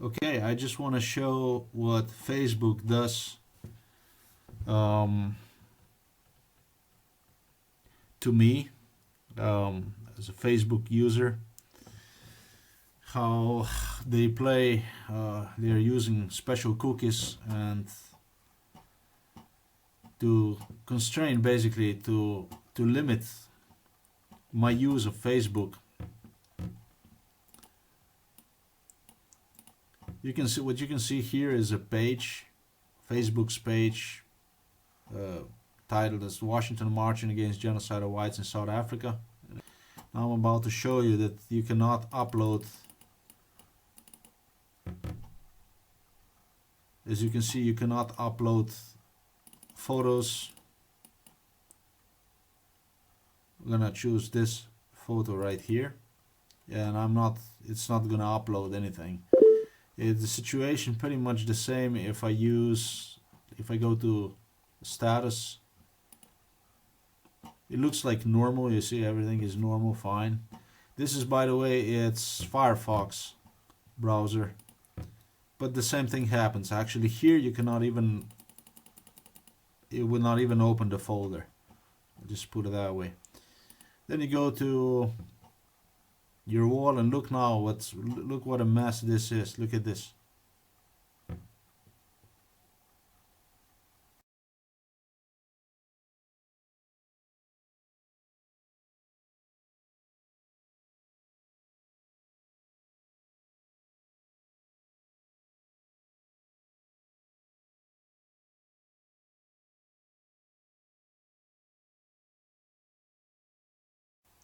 Okay, I just want to show what Facebook does um, to me as a Facebook user. How they play, they're using special cookies and to constrain basically to limit my use of Facebook. You can see what you can see here is a page, Facebook's page, uh, titled as Washington Marching Against Genocide of Whites in South Africa. Now I'm about to show you that you cannot upload. As you can see, you cannot upload photos. I'm gonna choose this photo right here, and it's not gonna upload anything. It's the situation pretty much the same if I go to status. It looks like normal. You see everything is normal, fine. This is, by the way, it's Firefox browser, but the same thing happens. Actually here you cannot even, it will not even open the folder. I'll just put it that way. Then you go to your wall and look now look what a mess this is. Look at this.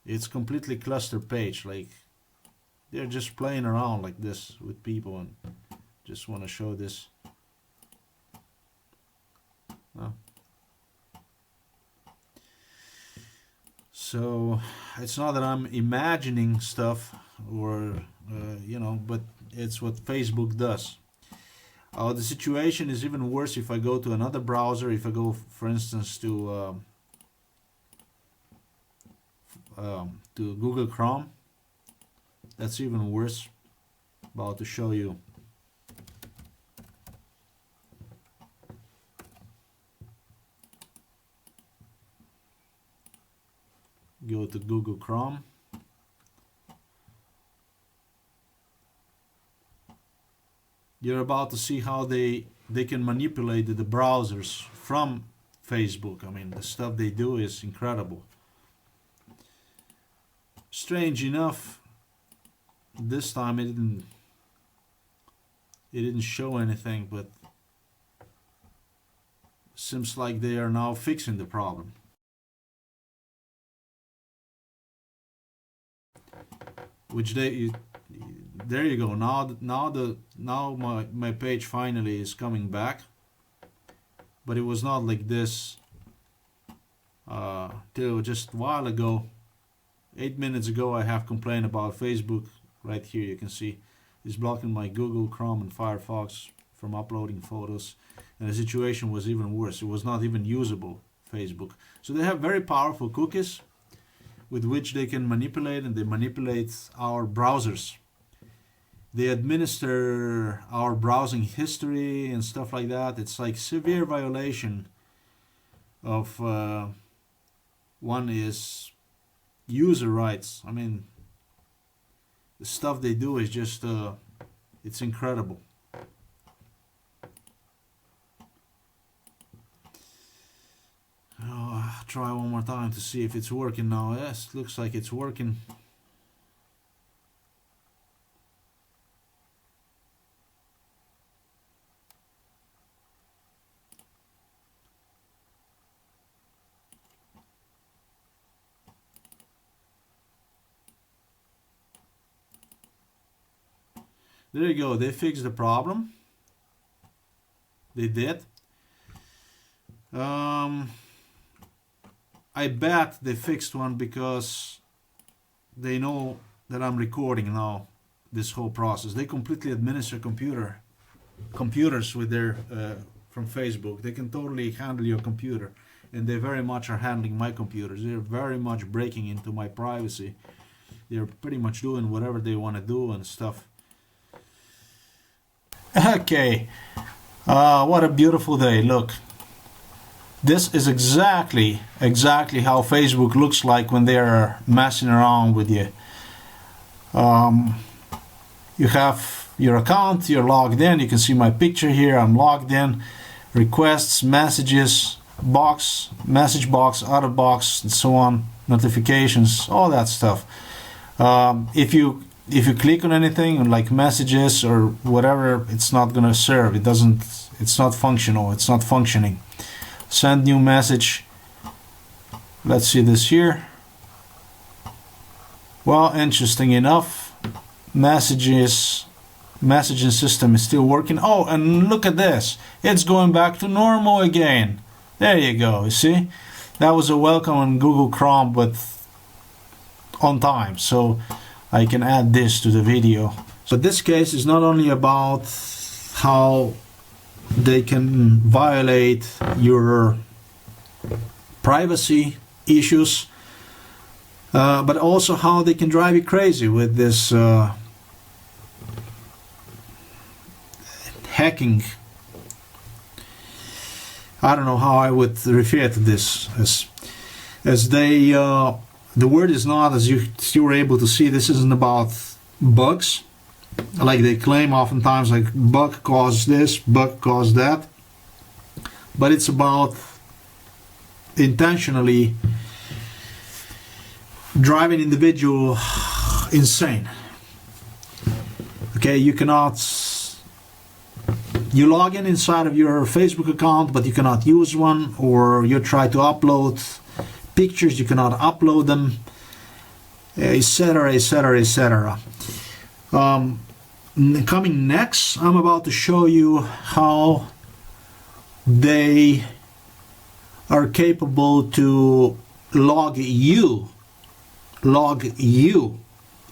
It's completely cluster page, like they're just playing around like this with people, and just want to show this. So it's not that I'm imagining stuff or but it's what Facebook does. The situation is even worse if I go to another browser. If I go, for instance, to Google Chrome, that's even worse. About to show you. Go to Google Chrome. You're about to see how they can manipulate the browsers from Facebook. I mean, the stuff they do is incredible. Strange enough, this time it didn't show anything, but seems like they are now fixing the problem. Which there you go. Now my page finally is coming back, but it was not like this till just a while ago. 8 minutes ago I have complained about Facebook. Right here you can see it's blocking my Google Chrome and Firefox from uploading photos, and the situation was even worse. It was not even usable, Facebook. So they have very powerful cookies with which they can manipulate, and they manipulate our browsers. They administer our browsing history and stuff like that. It's like severe violation of one is user rights. I mean, the stuff they do is just it's incredible. Try one more time to see if it's working now. Yes, looks like it's working. There you go. They fixed the problem. They did. I bet they fixed one because they know that I'm recording now this whole process. They completely administer computers with their from Facebook. They can totally handle your computer, and they very much are handling my computers. They're very much breaking into my privacy. They're pretty much doing whatever they want to do and stuff. Okay, what a beautiful day. Look, this is exactly how Facebook looks like when they're messing around with you. You have your account, you're logged in, you can see my picture here, I'm logged in, requests, messages, box, message box, other box, and so on, notifications, all that stuff. If you click on anything like messages or whatever, it's not gonna serve. It's not functional, it's not functioning. Send new message. Let's see this here. Well, interesting enough, messaging system is still working. Oh, and look at this, it's going back to normal again. There you go. You see, that was a welcome on Google Chrome, but on time, so I can add this to the video. So this case is not only about how they can violate your privacy issues, but also how they can drive you crazy with this hacking. I don't know how I would refer to this, as they the word is not, as you were able to see, this isn't about bugs like they claim oftentimes, like bug caused this, bug caused that, but it's about intentionally driving individual insane. Okay, you log in inside of your Facebook account, but you cannot use one, or you try to upload pictures, you cannot upload them, etc, etc, etc. Coming next, I'm about to show you how they are capable to log you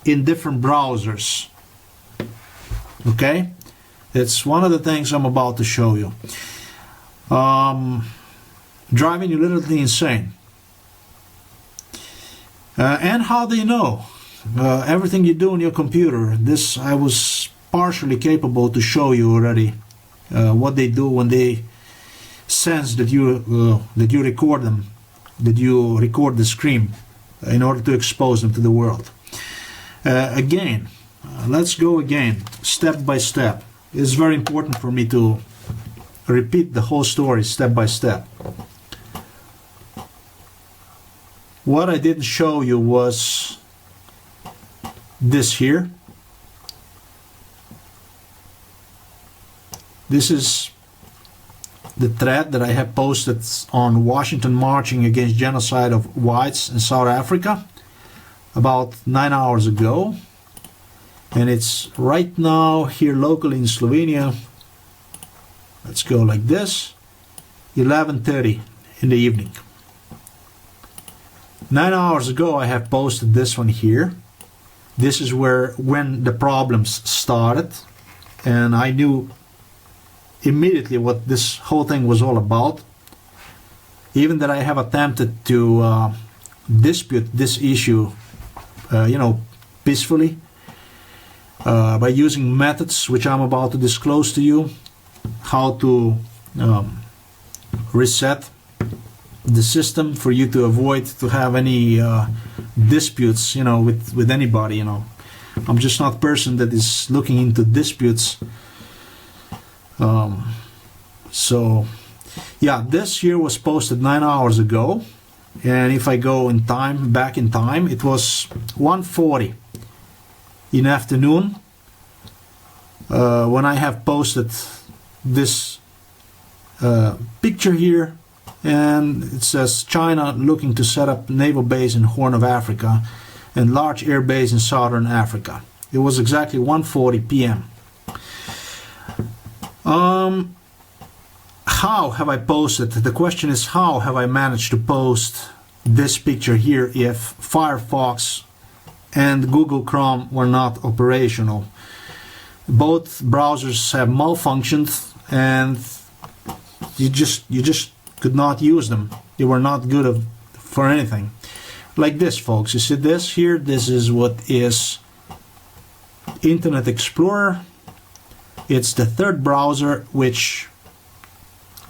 in different browsers. Okay, it's one of the things I'm about to show you. Driving you literally insane. And how they know everything you do on your computer. This I was partially capable to show you already. What they do when they sense that you record them, that you record the screen, in order to expose them to the world. Again, let's go again, step by step. It's very important for me to repeat the whole story step by step. What I didn't show you was this here. This is the thread that I have posted on Washington marching against genocide of whites in South Africa about 9 hours ago. And it's right now here locally in Slovenia. Let's go like this. 11:30 in the evening. 9 hours ago I have posted this one here. This is when the problems started, and I knew immediately what this whole thing was all about. Even that I have attempted to dispute this issue, peacefully, by using methods which I'm about to disclose to you, how to reset the system for you to avoid to have any disputes, with anybody. I'm just not a person that is looking into disputes. So yeah, this here was posted 9 hours ago, and if I go in time, back in time, it was 1:40 in afternoon when I have posted this picture here, and it says China looking to set up naval base in Horn of Africa and large air base in southern Africa. It was exactly 1:40 p.m. How have I posted? The question is, how have I managed to post this picture here if Firefox and Google Chrome were not operational? Both browsers have malfunctioned, and you just could not use them. They were not good for anything. Like this, folks. You see this here? This is what is Internet Explorer. It's the third browser which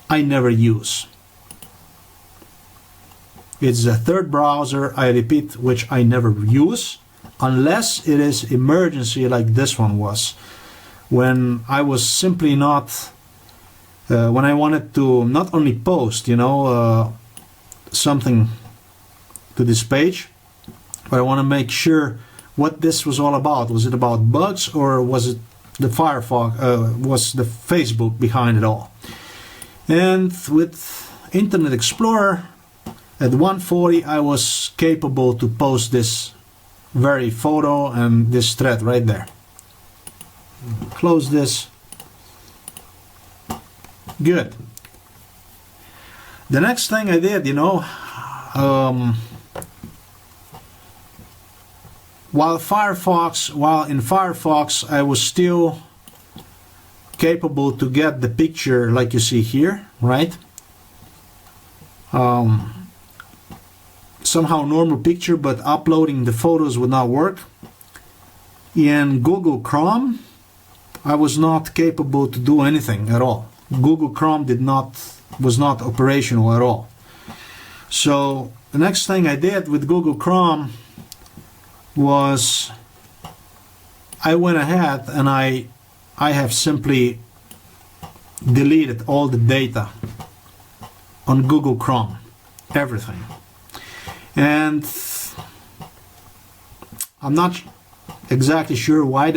I never use. It's the third browser, I repeat, which I never use, unless it is emergency like this one was. When I was simply not, when I wanted to not only post, something to this page, but I want to make sure what this was all about. Was it about bugs, or was it the Firefox, was the Facebook behind it all? And with Internet Explorer at 140, I was capable to post this very photo and this thread right there. Close this. Good. The next thing I did, while in Firefox, I was still capable to get the picture like you see here, right? Somehow normal picture, but uploading the photos would not work. In Google Chrome, I was not capable to do anything at all. Google Chrome was not operational at all. So the next thing I did with Google Chrome was I went ahead and I have simply deleted all the data on Google Chrome, everything. And I'm not exactly sure when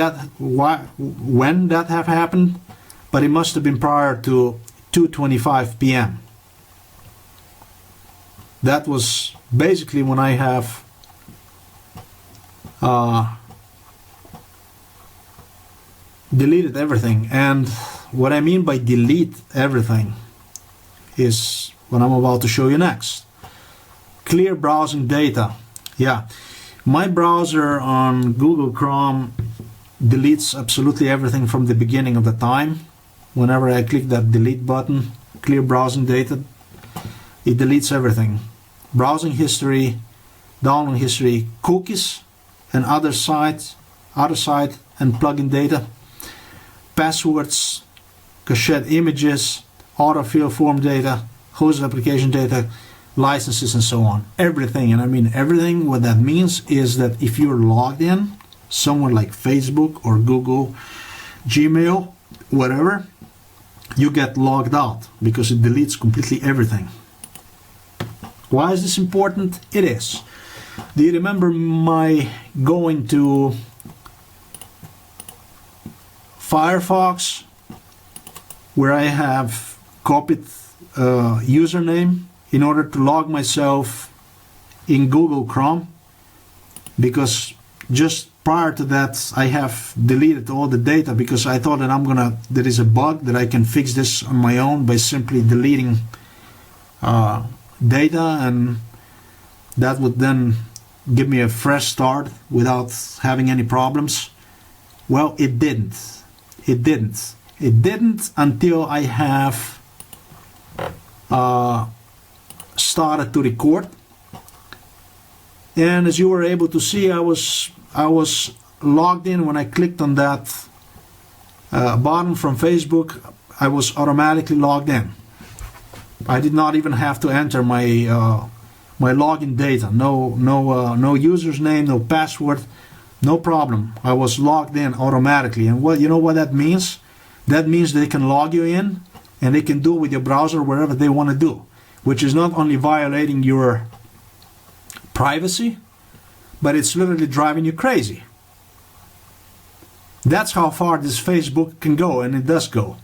that have happened, but it must have been prior to 2:25 p.m. That was basically when I have deleted everything. And what I mean by delete everything is what I'm about to show you next. Clear browsing data. Yeah, my browser on Google Chrome deletes absolutely everything from the beginning of the time. Whenever I click that delete button, clear browsing data, it deletes everything. Browsing history, download history, cookies and other site and plugin data, passwords, cached images, autofill form data, hosted application data, licenses, and so on. Everything, and I mean everything. What that means is that if you're logged in, somewhere like Facebook or Google, Gmail, whatever, you get logged out because it deletes completely everything. Why is this important? It is. Do you remember my going to Firefox, where I have copied username in order to log myself in Google Chrome? Because just prior to that I have deleted all the data because I thought that there is a bug that I can fix this on my own by simply deleting data, and that would then give me a fresh start without having any problems. Well, it didn't. It didn't until I have started to record. And as you were able to see, I was logged in. When I clicked on that button from Facebook, I was automatically logged in. I did not even have to enter my my login data. No user's name, no password, no problem. I was logged in automatically. And you know what that means? That means they can log you in and they can do with your browser wherever they want to do, which is not only violating your privacy, but it's literally driving you crazy. That's how far this Facebook can go, and it does go.